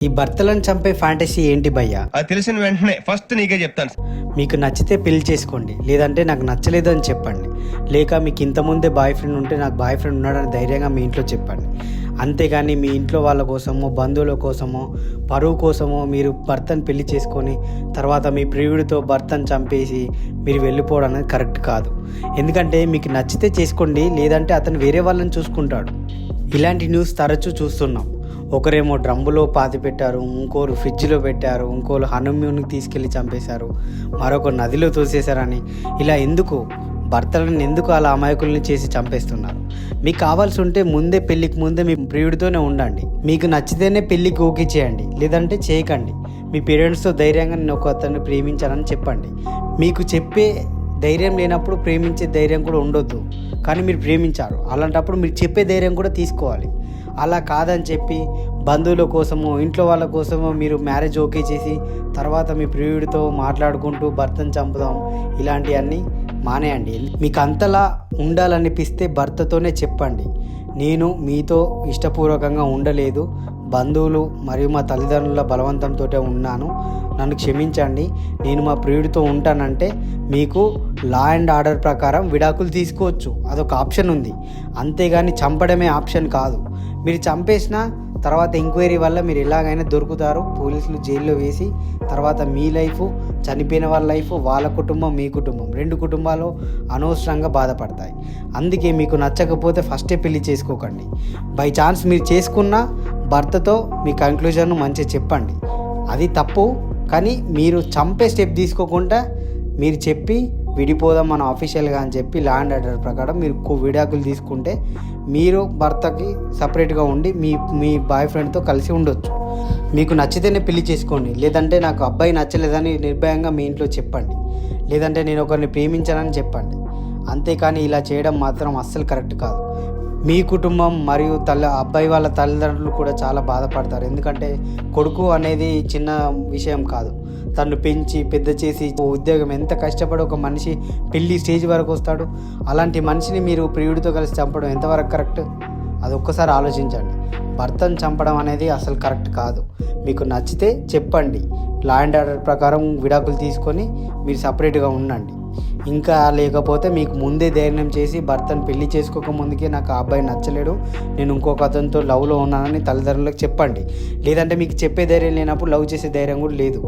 ఈ భర్తలను చంపే ఫ్యాంటసీ ఏంటి భయ్యా? అది తెలిసిన వెంటనే ఫస్ట్ నీకే చెప్తాను. మీకు నచ్చితే పెళ్లి చేసుకోండి, లేదంటే నాకు నచ్చలేదు అని చెప్పండి. లేక మీకు ఇంతకుముందే బాయ్ ఫ్రెండ్ ఉంటే నాకు బాయ్ ఫ్రెండ్ ఉన్నాడని ధైర్యంగా మీ ఇంట్లో చెప్పండి. అంతేగాని మీ ఇంట్లో వాళ్ళ కోసమో బంధువుల కోసమో పరువు కోసమో మీరు భర్తను పెళ్లి చేసుకొని తర్వాత మీ ప్రియుడితో భర్తను చంపేసి మీరు వెళ్ళిపోవడం అనేది కరెక్ట్ కాదు. ఎందుకంటే మీకు నచ్చితే చేసుకోండి, లేదంటే అతను వేరే వాళ్ళని చూసుకుంటాడు. ఇలాంటి న్యూస్ తరచూ చూస్తున్నాం. ఒకరేమో డ్రమ్ములో పాతి పెట్టారు, ఇంకోరు ఫ్రిడ్జ్లో పెట్టారు, ఇంకోరు హనుమూన్కి తీసుకెళ్ళి చంపేశారు, మరొక నదిలో తోసేశారని. ఇలా ఎందుకు భర్తలను ఎందుకు అలా అమాయకుల్ని చేసి చంపేస్తున్నారు? మీకు కావాల్సి ఉంటే ముందే పెళ్ళికి ముందే మీ ప్రియుడితోనే ఉండండి. మీకు నచ్చితేనే పెళ్ళికి ఓకే చేయండి, లేదంటే చేయకండి. మీ పేరెంట్స్తో ధైర్యంగా నేను ఒక అతన్ని ప్రేమించానని చెప్పండి. మీకు చెప్పే ధైర్యం లేనప్పుడు ప్రేమించే ధైర్యం కూడా ఉండొద్దు. కానీ మీరు ప్రేమించారు, అలాంటప్పుడు మీరు చెప్పే ధైర్యం కూడా తీసుకోవాలి. అలా కాదని చెప్పి బంధువుల కోసమో ఇంట్లో వాళ్ళ కోసమో మీరు మ్యారేజ్ ఓకే చేసి తర్వాత మీ ప్రియుడితో మాట్లాడుకుంటూ భర్తను చంపుదాం, ఇలాంటివన్నీ మానేయండి. మీకు అంతలా ఉండాలనిపిస్తే భర్తతోనే చెప్పండి, నేను మీతో ఇష్టపూర్వకంగా ఉండలేదు, బంధువులు మరియు మా తల్లిదండ్రుల బలవంతంతో ఉన్నాను, నన్ను క్షమించండి, నేను మా ప్రియుడితో ఉంటానంటే మీకు లా అండ్ ఆర్డర్ ప్రకారం విడాకులు తీసుకోవచ్చు. అదొక ఆప్షన్ ఉంది. అంతేగాని చంపడమే ఆప్షన్ కాదు. మీరు చంపేసిన తర్వాత ఎంక్వైరీ వల్ల మీరు ఎలాగైనా దొరుకుతారు, పోలీసులు జైల్లో వేసి తర్వాత మీ లైఫ్, చనిపోయిన వాళ్ళ లైఫ్, వాళ్ళ కుటుంబం, మీ కుటుంబం, రెండు కుటుంబాలు అనవసరంగా బాధపడతాయి. అందుకే మీకు నచ్చకపోతే ఫస్టే పెళ్లి చేసుకోకండి. బై ఛాన్స్ మీరు చేసుకున్న భర్తతో మీ కంక్లూజన్ మంచిగా చెప్పండి. అది తప్పు, కానీ మీరు చంపే స్టెప్ తీసుకోకుండా మీరు చెప్పి విడిపోదాం మన ఆఫీషియల్గా అని చెప్పి ల్యాండ్ ఆర్డర్ ప్రకారం మీరు విడాకులు తీసుకుంటే మీరు భర్తకి సపరేట్గా ఉండి మీ బాయ్ ఫ్రెండ్తో కలిసి ఉండొచ్చు. మీకు నచ్చితేనే పెళ్లి చేసుకోండి, లేదంటే నాకు అబ్బాయి నచ్చలేదని నిర్భయంగా మీ ఇంట్లో చెప్పండి, లేదంటే నేను ఒకరిని ప్రేమించానని చెప్పండి. అంతేకాని ఇలా చేయడం మాత్రం అస్సలు కరెక్ట్ కాదు. మీ కుటుంబం మరియు అబ్బాయి వాళ్ళ తల్లిదండ్రులు కూడా చాలా బాధపడతారు. ఎందుకంటే కొడుకు అనేది చిన్న విషయం కాదు. తను పెంచి పెద్ద చేసి ఉద్యోగం ఎంత కష్టపడి ఒక మనిషి పెళ్లి స్టేజ్ వరకు వస్తాడు. అలాంటి మనిషిని మీరు ప్రియుడితో కలిసి చంపడం ఎంతవరకు కరెక్ట్? అది ఒక్కసారి ఆలోచించండి. భర్తను చంపడం అనేది అసలు కరెక్ట్ కాదు. మీకు నచ్చితే చెప్పండి, లా అండ్ ఆర్డర్ ప్రకారం విడాకులు తీసుకొని మీరు సపరేట్గా ఉండండి. ఇంకా లేకపోతే మీకు ముందే ధైర్యం చేసి భర్తను పెళ్లి చేసుకోక ముందుకే నాకు ఆ అబ్బాయి నచ్చలేడు, నేను ఇంకొక అతనితో లవ్లో ఉన్నానని తల్లిదండ్రులకు చెప్పండి. లేదంటే మీకు చెప్పే ధైర్యం లేనప్పుడు లవ్ చేసే ధైర్యం కూడా లేదు.